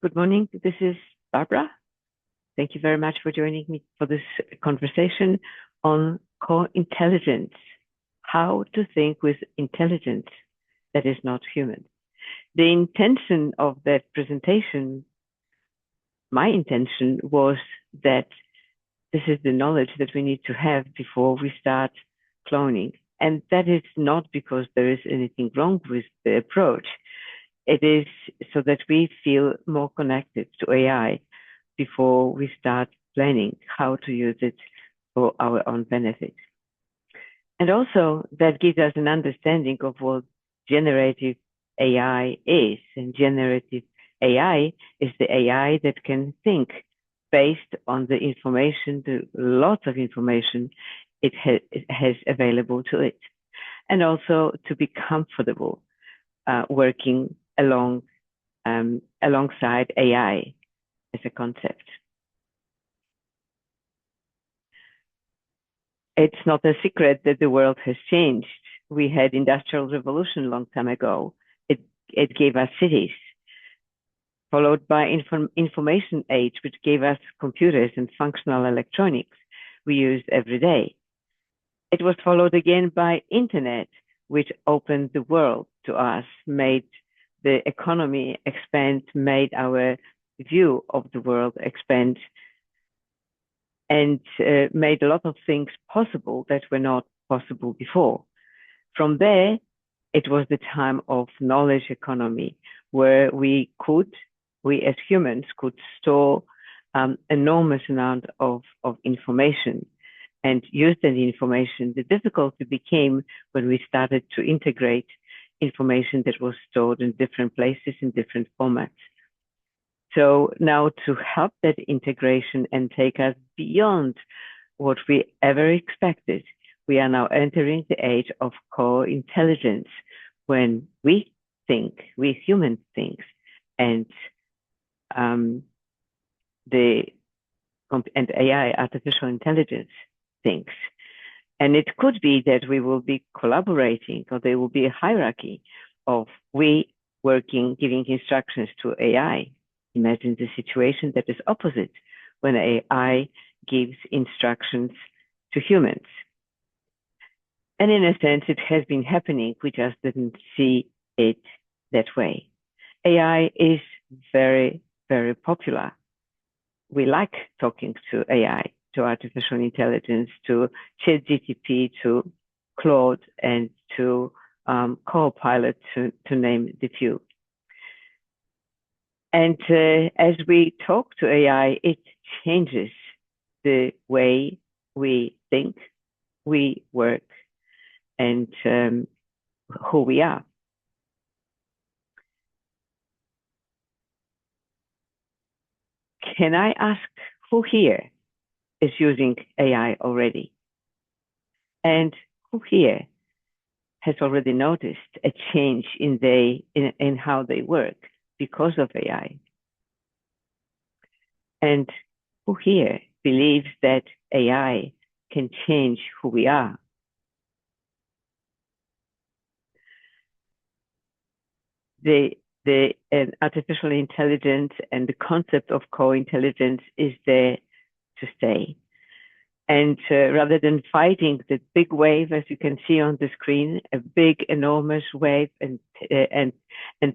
Good morning. This is Barbara. Thank you very much for joining me for this conversation on co-intelligence, how to think with intelligence that is not human. The intention of that presentation, my intention was that this is the knowledge that we need to have before we start cloning. And that is not because there is anything wrong with the approach. It is so that we feel more connected to AI before we start planning how to use it for our own benefit. And also that gives us an understanding of what generative AI is. And generative AI is the AI that can think based on the information, the lots of information it has available to it. And also to be comfortable working alongside AI as a concept. It's not a secret that the world has changed. We had industrial revolution a long time ago. It gave us cities, followed by information age, which gave us computers and functional electronics we use every day. It was followed again by internet, which opened the world to us, made the economy expand, made our view of the world expand, and made a lot of things possible that were not possible before. From there, it was the time of knowledge economy, where we as humans could store enormous amount of information and use that information. The difficulty became when we started to integrate information that was stored in different places in different formats. So now to help that integration and take us beyond what we ever expected, we are now entering the age of co-intelligence, when we think, we humans think, and AI, artificial intelligence, thinks. And it could be that we will be collaborating, or there will be a hierarchy of we working, giving instructions to AI. Imagine the situation that is opposite, when AI gives instructions to humans. And in a sense, it has been happening. We just didn't see it that way. AI is very, very popular. We like talking to AI, to artificial intelligence, to ChatGPT, to Claude, and to Copilot, to name the few. And as we talk to AI, it changes the way we think, we work, and who we are. Can I ask who here is using AI already? And who here has already noticed a change in how they work because of AI? And who here believes that AI can change who we are? The artificial intelligence and the concept of co-intelligence is there to stay. And rather than fighting the big wave, as you can see on the screen, a big, enormous wave, and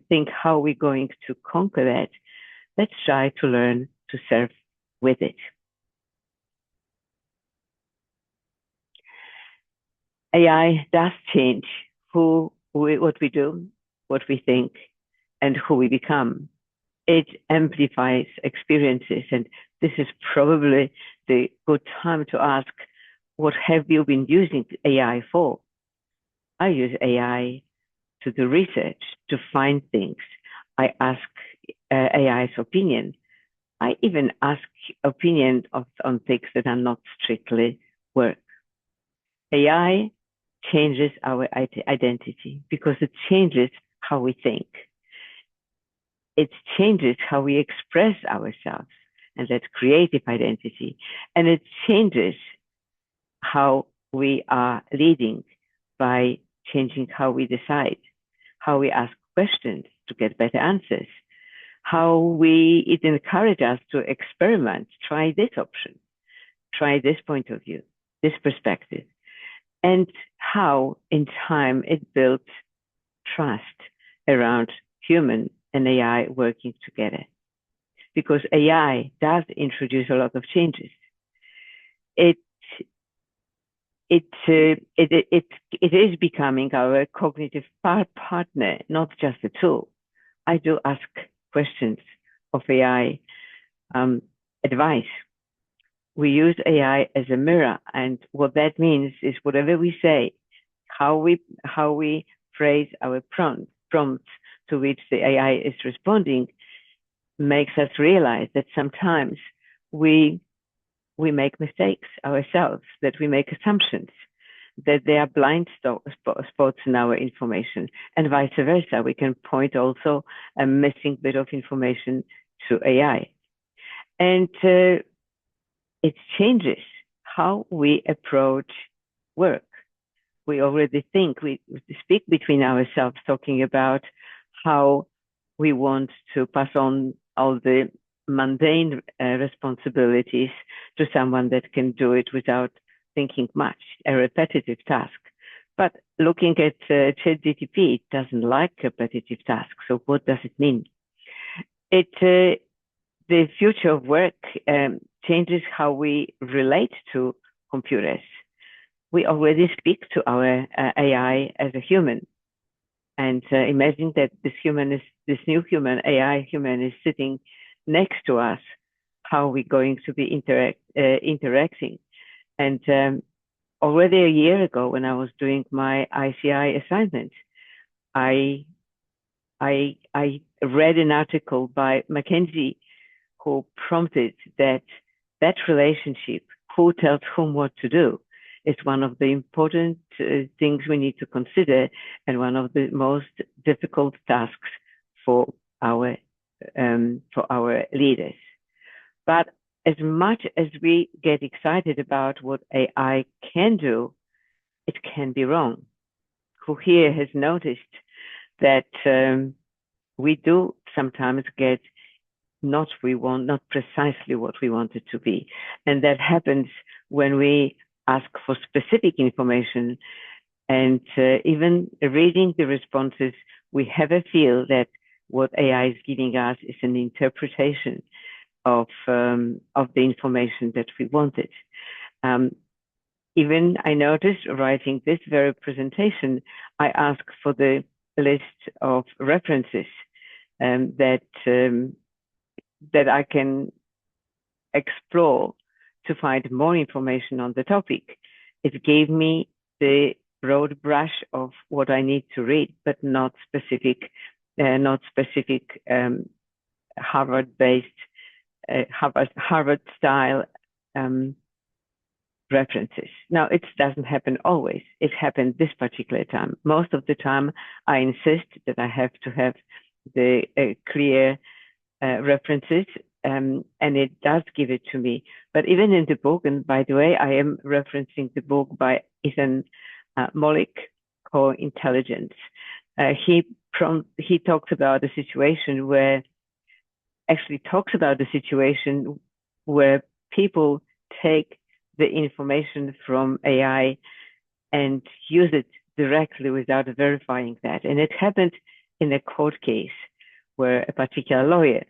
think how we're going to conquer that, let's try to learn to surf with it. AI does change what we do, what we think, and who we become. It amplifies experiences, and this is probably the good time to ask, what have you been using AI for? I use AI to do research, to find things. I ask AI's opinion. I even ask opinion on things that are not strictly work. AI changes our identity because it changes how we think. It changes how we express ourselves, and that's creative identity. And it changes how we are leading by changing how we decide, how we ask questions to get better answers, it encourages us to experiment, try this option, try this point of view, this perspective, and how in time it built trust around human and AI working together. Because AI does introduce a lot of changes. It is becoming our cognitive partner, not just a tool. I do ask questions of AI advice. We use AI as a mirror, and what that means is whatever we say, how we phrase our prompts to which the AI is responding, makes us realize that sometimes we make mistakes ourselves, that we make assumptions, that there are blind spots in our information, and vice versa. We can point also a missing bit of information to AI. And it changes how we approach work. We already we speak between ourselves, talking about how we want to pass on all the mundane responsibilities to someone that can do it without thinking much, a repetitive task. But looking at ChatGPT, it doesn't like repetitive tasks. So what does it mean? The future of work changes how we relate to computers. We already speak to our AI as a human. And imagine that this new human, AI human, is sitting next to us. How are we going to be interacting? And already a year ago, when I was doing my ICI assignment, I read an article by McKinsey who prompted that relationship, who tells whom what to do, is one of the important things we need to consider, and one of the most difficult tasks for our leaders. But as much as we get excited about what AI can do, it can be wrong. Who here has noticed that we do sometimes get not precisely what we want it to be. And that happens when we ask for specific information, and even reading the responses, we have a feel that what AI is giving us is an interpretation of the information that we wanted. Even I noticed writing this very presentation, I asked for the list of references that I can explore to find more information on the topic. It gave me the broad brush of what I need to read, but not specific Harvard-based, Harvard-style references. Now, it doesn't happen always. It happened this particular time. Most of the time, I insist that I have to have the clear references, and it does give it to me. But even in the book, and by the way, I am referencing the book by Ethan Mollick, Core Intelligence. He talks about a situation where people take the information from AI and use it directly without verifying that. And it happened in a court case where a particular lawyer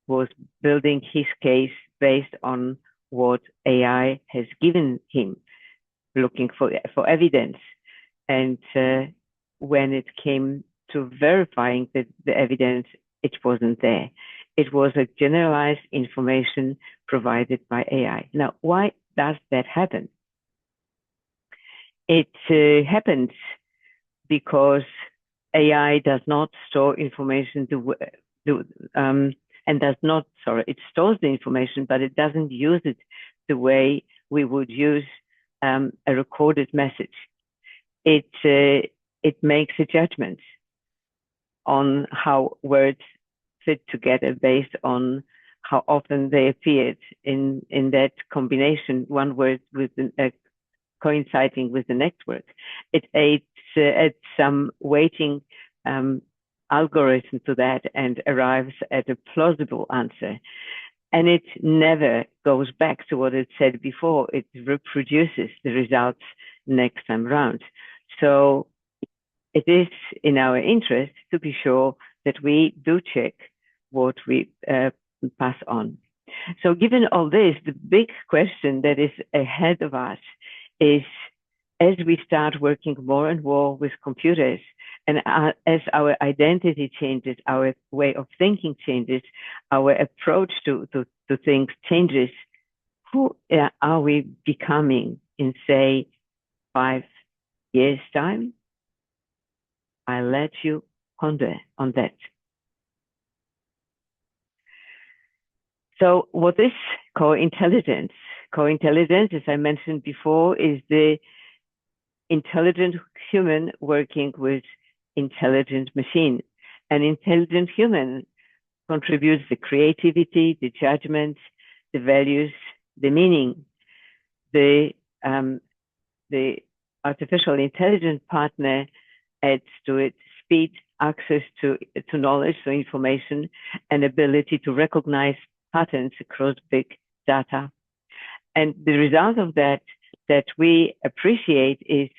was building his case based on what AI has given him, looking for evidence. And when it came to verifying the evidence, it wasn't there. It was a generalized information provided by AI. Now, why does that happen? It happens because AI does not store information it stores the information, but it doesn't use it the way we would use a recorded message. It makes a judgment on how words fit together based on how often they appeared in that combination, one word with coinciding with the next word. It adds some weighting algorithm to that and arrives at a plausible answer. And it never goes back to what it said before. It reproduces the results next time round. So it is in our interest to be sure that we do check what we pass on. So given all this, the big question that is ahead of us is, as we start working more and more with computers, and as our identity changes, our way of thinking changes, our approach to things changes, who are we becoming in, say, 5 years' time? I'll let you ponder on that. So what is co-intelligence? Co-intelligence, as I mentioned before, is the intelligent human working with intelligent machine. An intelligent human contributes the creativity, the judgment, the values, the meaning. The artificial intelligence partner adds to it speed, access to knowledge, so information, and ability to recognize patterns across big data. And the result of that we appreciate is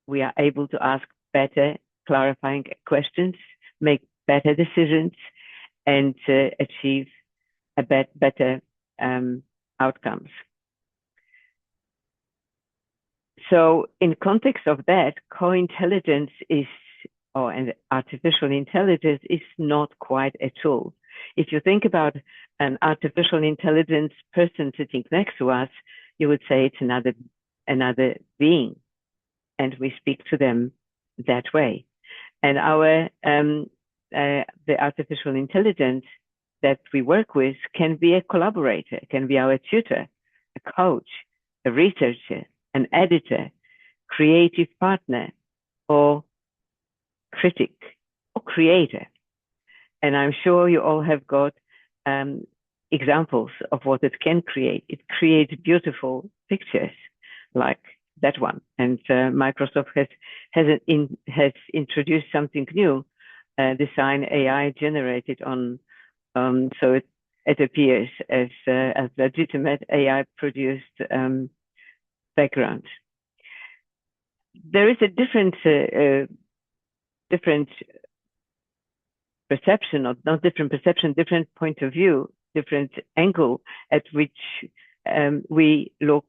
we are able to ask better clarifying questions, make better decisions, and achieve a better outcomes. So in context of that, co-intelligence is, and artificial intelligence is not quite a tool. If you think about an artificial intelligence person sitting next to us, you would say it's another being, and we speak to them that way. And the artificial intelligence that we work with can be a collaborator, can be our tutor, a coach, a researcher, an editor, creative partner, or critic, or creator. And I'm sure you all have got examples of what it can create. It creates beautiful pictures like that one. And Microsoft has introduced something new, Design AI generated on, so it appears as legitimate AI produced background. There is a different perception, or not different perception, different point of view, different angle at which we look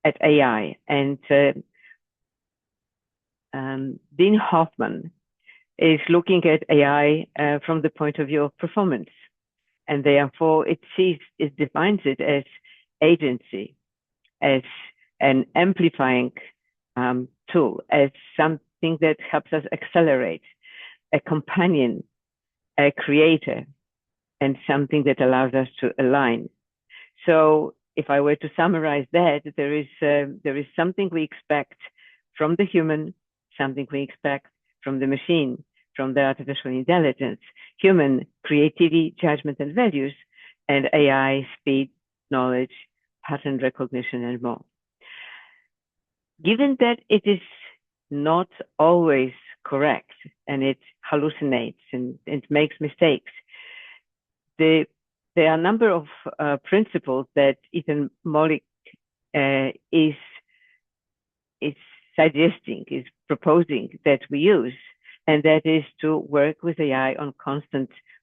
at AI. And Dean Hoffman is looking at AI from the point of view of performance. And therefore it defines it as agency, as an amplifying tool, as something that helps us accelerate, a companion, a creator, and something that allows us to align. So if I were to summarize that, there is something we expect from the human, something we expect from the machine, from the artificial intelligence, human creativity, judgment, and values, and AI, speed, knowledge, pattern recognition, and more. Given that it is not always correct, and it hallucinates and it makes mistakes, there are a number of principles that Ethan Mollick is suggesting, is proposing that we use, and that is to work with AI on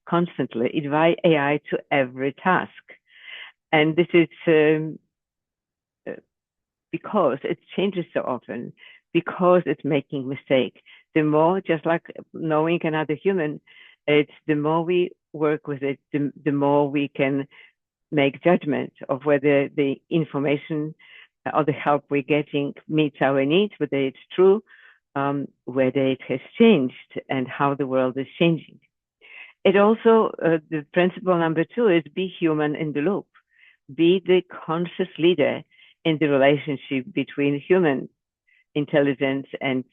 constantly, invite AI to every task. And this is because it changes so often, because it's making mistakes. The more, just like knowing another human, it's the more we work with it, the more we can make judgment of whether the information or the help we're getting meets our needs, whether it's true, whether it has changed, and how the world is changing. It also, the principle number 2 is be human in the loop. Be the conscious leader in the relationship between human intelligence and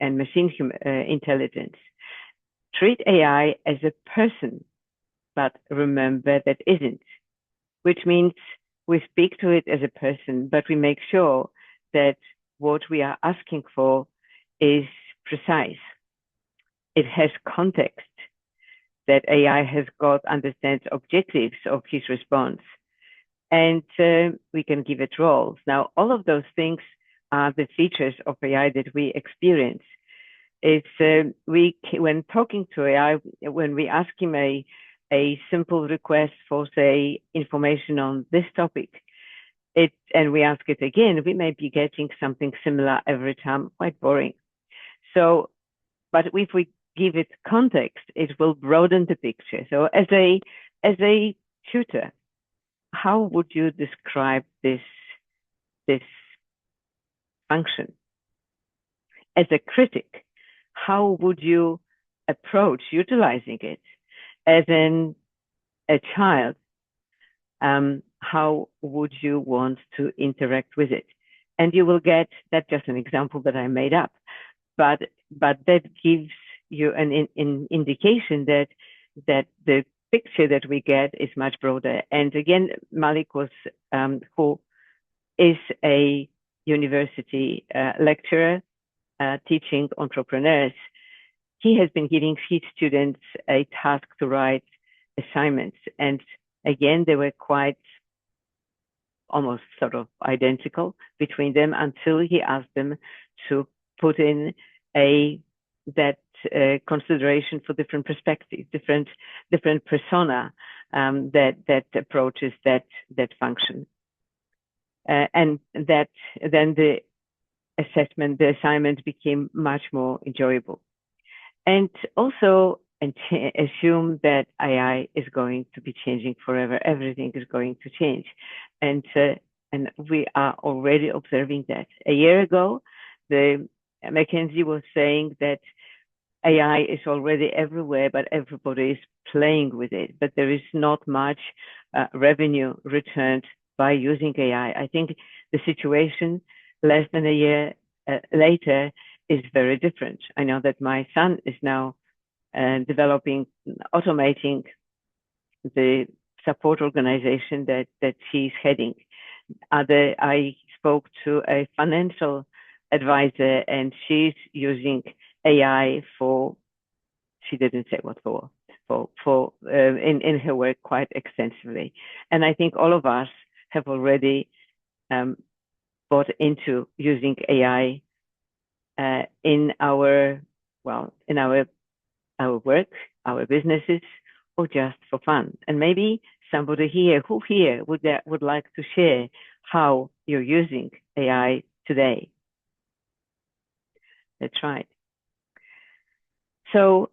machine intelligence. Treat AI as a person, but remember that isn't, which means we speak to it as a person, but we make sure that what we are asking for is precise. it has context, that AI has got, understands objectives of his response, and we can give it roles. Now, all of those things are the features of AI that we experience. It's when talking to AI, when we ask him a simple request for, say, information on this topic, and we ask it again, we may be getting something similar every time, quite boring. So, but if we give it context, it will broaden the picture. So as a tutor, how would you describe this function? As a critic, how would you approach utilizing it? As a child, how would you want to interact with it? And you will get, that's just an example that I made up, but that gives you an indication that the picture that we get is much broader. And again, Malik was, who is a university lecturer teaching entrepreneurs. He has been giving his students a task to write assignments. And again, they were quite almost sort of identical between them until he asked them to put in that consideration for different perspectives, different persona that approaches that function. And that then the assignment became much more enjoyable. And also assume that AI is going to be changing forever. Everything is going to change. And we are already observing that. A year ago, McKinsey was saying that AI is already everywhere, but everybody is playing with it. But there is not much revenue returned by using AI. I think the situation less than a year later is very different. I know that my son is now automating the support organization that she's heading. I spoke to a financial advisor, and she's using AI she didn't say what in her work quite extensively. And I think all of us have already bought into using AI in our work, our businesses, or just for fun. And maybe somebody here would like to share how you're using AI today. That's right. So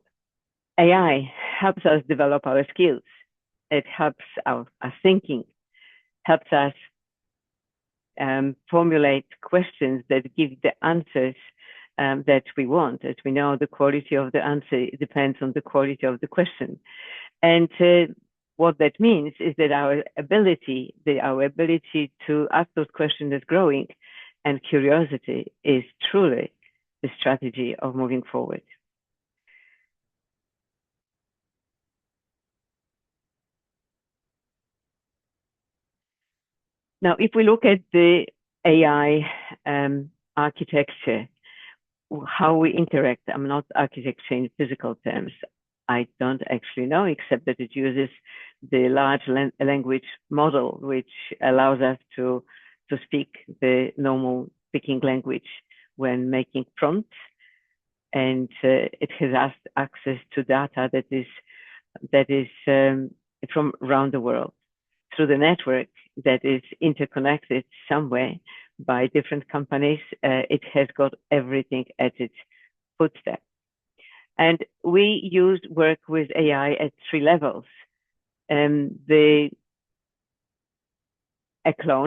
AI helps us develop our skills. It helps our thinking, helps us formulate questions that give the answers that we want. As we know, the quality of the answer depends on the quality of the question. And what that means is that our ability to ask those questions is growing, and curiosity is truly the strategy of moving forward. Now, if we look at the AI architecture, how we interact, I'm not architecture in physical terms. I don't actually know, except that it uses the large language model, which allows us to speak the normal speaking language when making prompts. And it has access to data that is from around the world through the network that is interconnected somewhere by different companies. It has got everything at its footstep. And we work with AI at 3 levels.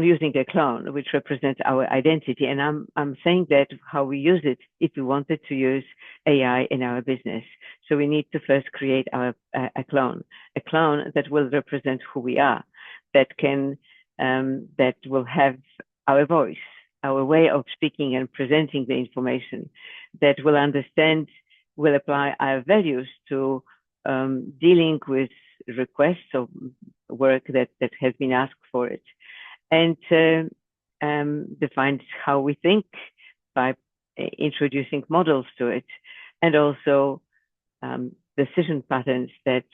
Using a clone, which represents our identity. And I'm saying that how we use it if we wanted to use AI in our business. So we need to first create a clone that will represent who we are, that will have our voice, our way of speaking and presenting the information, that will apply our values to dealing with requests of work that has been asked for it, and defines how we think by introducing models to it, and also decision patterns that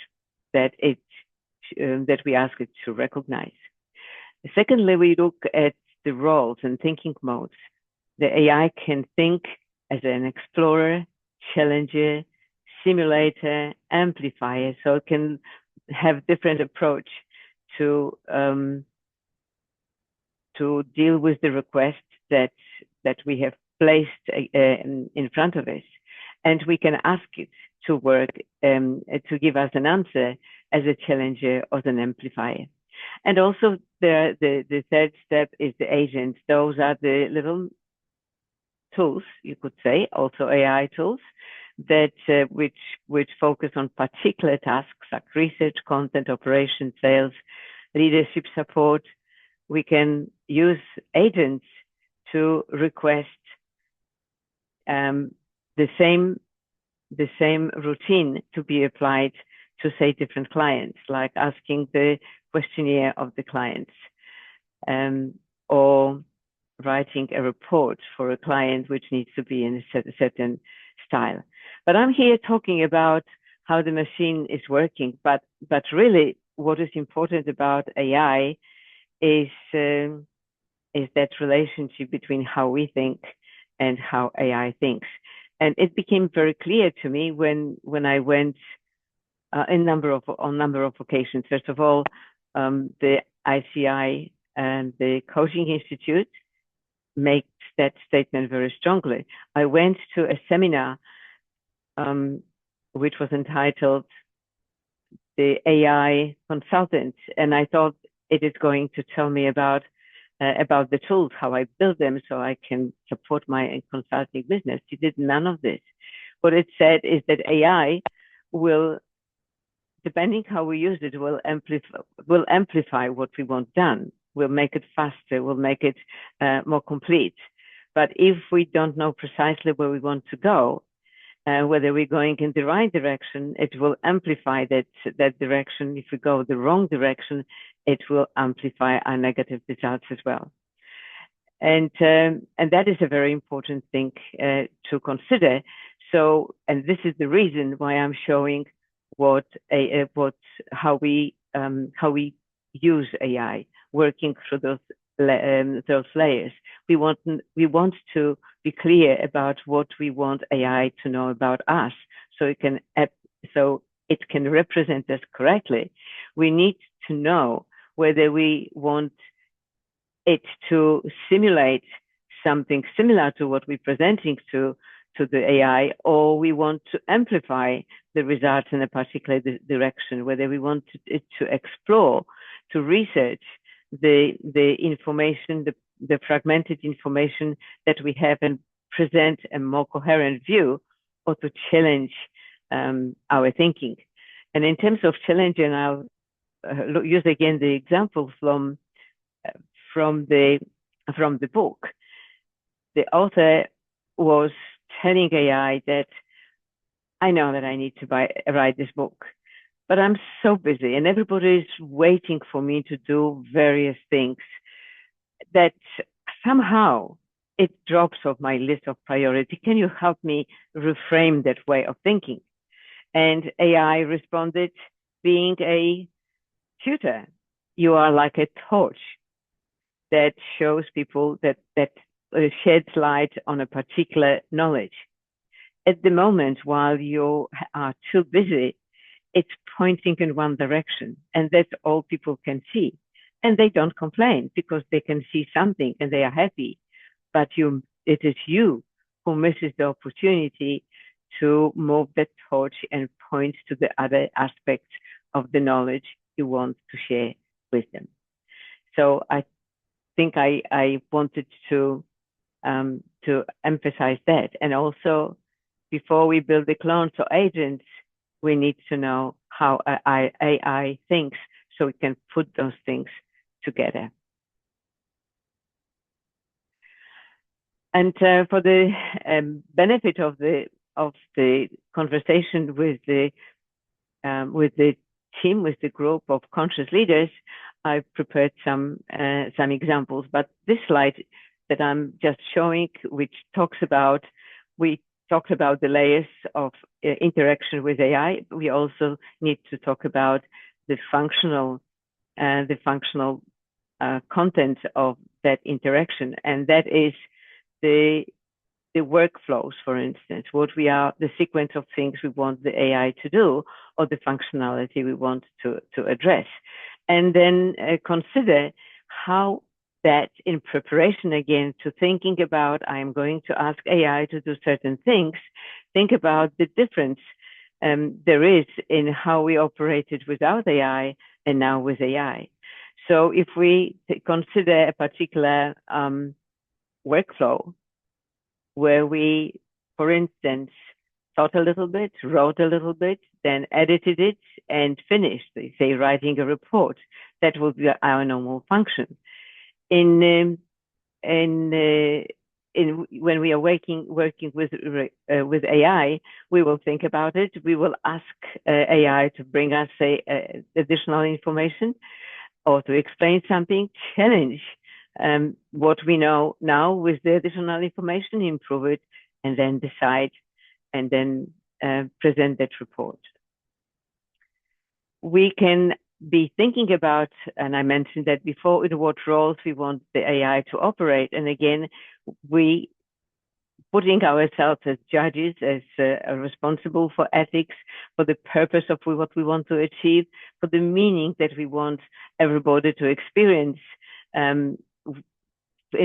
we ask it to recognize. Secondly, we look at the roles and thinking modes. The AI can think as an explorer, challenger, simulator, amplifier, so it can have different approach to deal with the request that we have placed in front of us, and we can ask it to work to give us an answer as a challenger or an amplifier. And also the third step is the agents. Those are the little tools, you could say, also AI tools that which focus on particular tasks like research, content, operations, sales, leadership support. We can use agents to request the same routine to be applied to, say, different clients, like asking the questionnaire of the clients, or writing a report for a client which needs to be in a certain style. But I'm here talking about how the machine is working, but really what is important about AI is that relationship between how we think and how AI thinks. And it became very clear to me when I went on a number of occasions. First of all, the ICI and the Coaching Institute makes that statement very strongly. I went to a seminar which was entitled The AI Consultant, and I thought it is going to tell me about the tools, how I build them so I can support my consulting business. It did none of this. What it said is that AI will, depending how we use it, will amplify what we want done. Will make it faster, will make it more complete. But if we don't know precisely where we want to go, whether we're going in the right direction, it will amplify that direction. If we go the wrong direction, it will amplify our negative results as well. And that is a very important thing to consider. So, and this is the reason why I'm showing how we use AI, working through those layers. We want to be clear about what we want AI to know about us, so it can represent us correctly. We need to know whether we want it to simulate something similar to what we're presenting to the AI, or we want to amplify the results in a particular direction, whether we want it to explore, to research the information, the fragmented information that we have, and present a more coherent view, or to challenge our thinking. And in terms of challenging, I'll use again the example from the book. The author was telling AI that I know that I need to write this book, but I'm so busy and everybody is waiting for me to do various things that somehow it drops off my list of priority. Can you help me reframe that way of thinking? And AI responded, being a tutor, you are like a torch that shows people that sheds light on a particular knowledge. At the moment, while you are too busy, it's pointing in one direction, and that's all people can see. And they don't complain because they can see something and they are happy. But it is you who misses the opportunity to move that torch and point to the other aspects of the knowledge you want to share with them. So I think I wanted to emphasize that. And also, before we build the clones or agents, we need to know how AI thinks so we can put those things together. And for the benefit of the conversation with the team, with the group of conscious leaders, I've prepared some examples. But this slide that I'm just showing, which talks about, we talked about the layers of interaction with AI. We also need to talk about the functional content of that interaction, and that is the workflows, for instance, the sequence of things we want the AI to do, or the functionality we want to address. And then consider how that, in preparation again to thinking about, I'm going to ask AI to do certain things, think about the difference there is in how we operated without AI and now with AI. So if we consider a particular workflow where we, for instance, thought a little bit, wrote a little bit, then edited it and finished, say, writing a report, that will be our normal function. When we are working with AI, we will think about it. We will ask AI to bring us, say, additional information, or to explain something, challenge what we know now with the additional information, improve it, and then decide, and then present that report. We can be thinking about, and I mentioned that before, in what roles we want the AI to operate. And again, we putting ourselves as judges, as responsible for ethics, for the purpose of what we want to achieve, for the meaning that we want everybody to experience in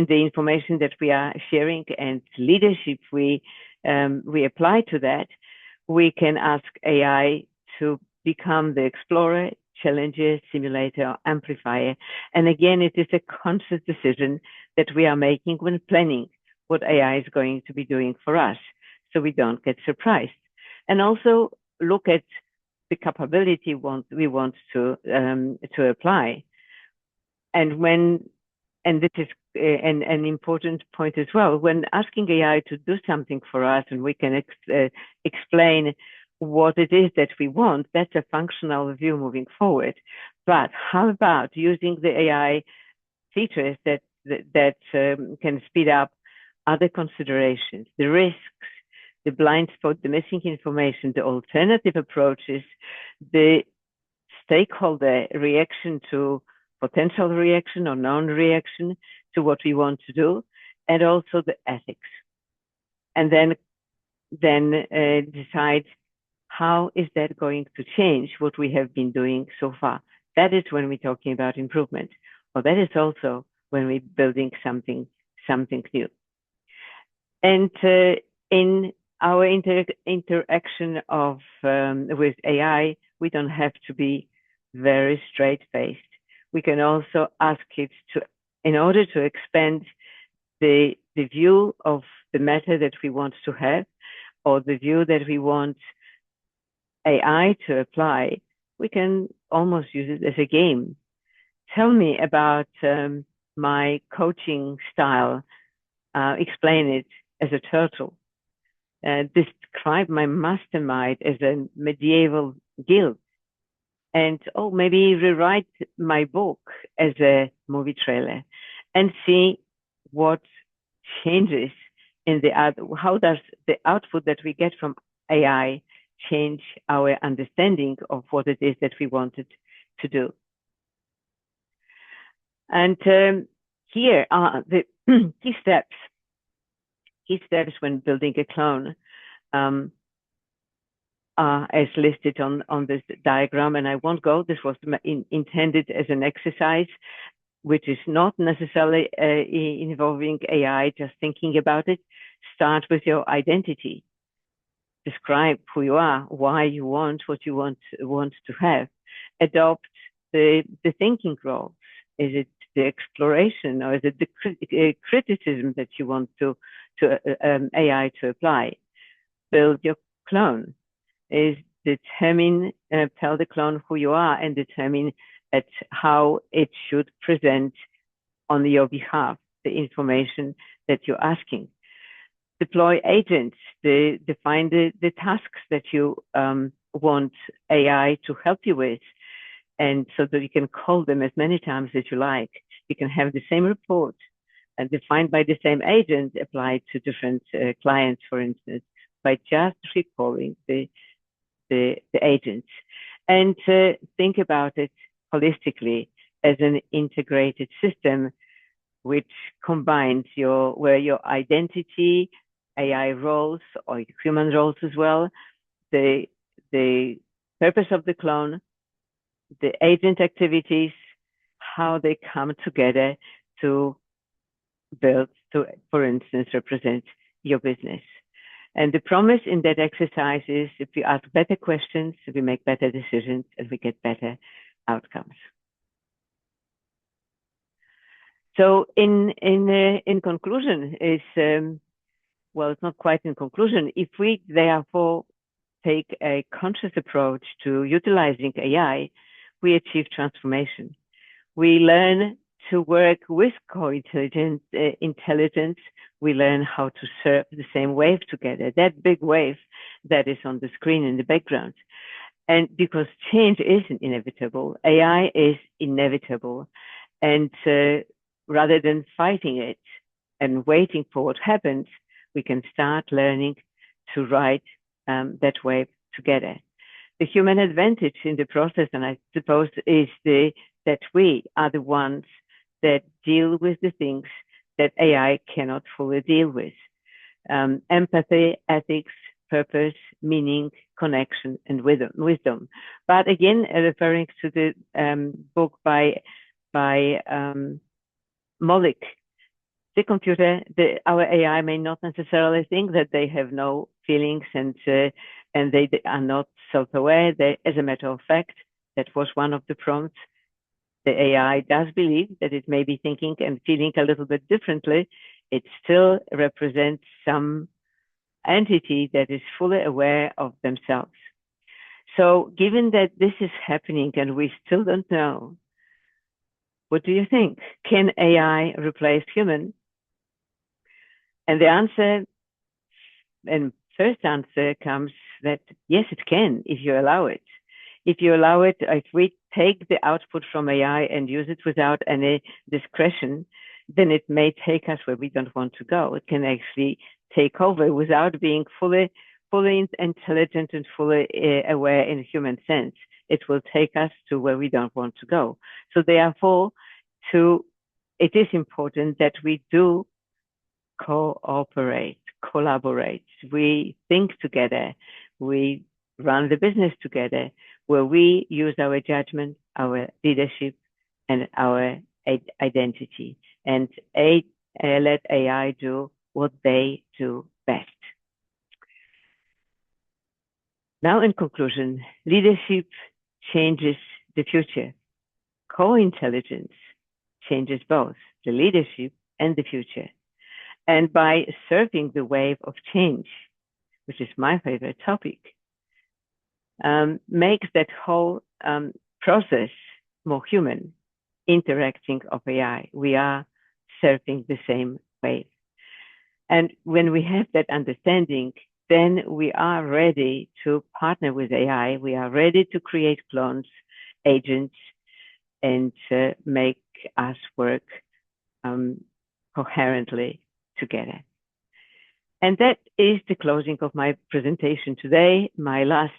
the information that we are sharing, and leadership we apply to that. We can ask AI to become the explorer, challenger, simulator, amplifier. And again, it is a conscious decision that we are making when planning what AI is going to be doing for us, so we don't get surprised. And also look at the capability we want to apply. And this is an important point as well. When asking AI to do something for us, and we can explain what it is that we want, that's a functional view moving forward. But how about using the AI features that can speed up other considerations, the risks, the blind spot, the missing information, the alternative approaches, the stakeholder reaction to potential reaction or non-reaction to what we want to do, and also the ethics. And then decide how is that going to change what we have been doing so far. That is when we're talking about improvement, or that is also when we're building something new. And in our interaction with AI, we don't have to be very straight-faced. We can also ask it to, in order to expand the view of the matter that we want to have, or the view that we want AI to apply, we can almost use it as a game. Tell me about my coaching style. Explain it as a turtle. Describe my mastermind as a medieval guild. And maybe rewrite my book as a movie trailer, and see what changes in how does the output that we get from AI change our understanding of what it is that we wanted to do. And here are the key steps. Key steps when building a clone are as listed on this diagram, and I won't go. This was intended as an exercise, which is not necessarily involving AI, just thinking about it. Start with your identity. Describe who you are, why you want what you want to have. Adopt the thinking role. Is it the exploration, or is it the criticism that you want to AI to apply? Build your clone. Is tell the clone who you are, and determine how it should present on your behalf the information that you're asking. Deploy agents. Define the tasks that you want AI to help you with, and so that you can call them as many times as you like. You can have the same report and defined by the same agent applied to different clients, for instance, by just recalling the agents. And think about it holistically as an integrated system which combines where your identity, AI roles, or human roles as well, the purpose of the clone, the agent activities, how they come together to build, to, for instance, represent your business. And the promise in that exercise is if we ask better questions, we make better decisions, and we get better outcomes. So in conclusion is, well, it's not quite in conclusion. If we therefore take a conscious approach to utilizing AI, we achieve transformation. We learn to work with co-intelligence, intelligence. We learn how to surf the same wave together, that big wave that is on the screen in the background. And because change is inevitable, AI is inevitable. And rather than fighting it and waiting for what happens, we can start learning to ride that wave together. The human advantage in the process, and I suppose, is that we are the ones that deal with the things that AI cannot fully deal with. Empathy, ethics, purpose, meaning, connection, and wisdom. But again, referring to the book by Mollick, the computer, our AI may not necessarily think that they have no feelings and they are not self-aware. As a matter of fact, that was one of the prompts. The AI does believe that it may be thinking and feeling a little bit differently. It still represents some entity that is fully aware of themselves. So given that this is happening and we still don't know, what do you think? Can AI replace human? And the answer, and first answer comes that yes, it can, if you allow it. If you allow it, if we take the output from AI and use it without any discretion, then it may take us where we don't want to go. It can actually take over without being fully intelligent and fully aware in a human sense. It will take us to where we don't want to go. So therefore, it is important that we do cooperate, collaborate. We think together. We run the business together, where we use our judgment, our leadership, and our identity, and let AI do what they do best. Now, in conclusion, leadership changes the future. Co-intelligence changes both the leadership and the future. And by surfing the wave of change, which is my favorite topic, makes that whole process more human, interacting of AI. We are surfing the same wave. And when we have that understanding, then we are ready to partner with AI. We are ready to create clones, agents, and make us work coherently together. And that is the closing of my presentation today. My last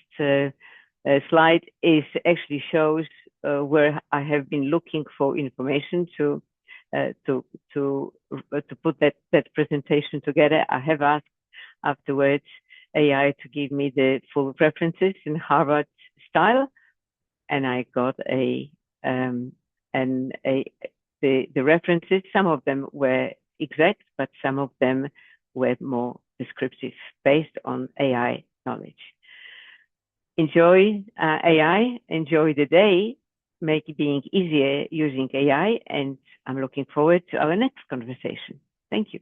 slide actually shows where I have been looking for information to put that presentation together. I have asked afterwards AI to give me the full references in Harvard style, and I got the references. Some of them were exact, but some of them were more descriptive based on AI knowledge. Enjoy AI, enjoy the day, make it being easier using AI, and I'm looking forward to our next conversation. Thank you.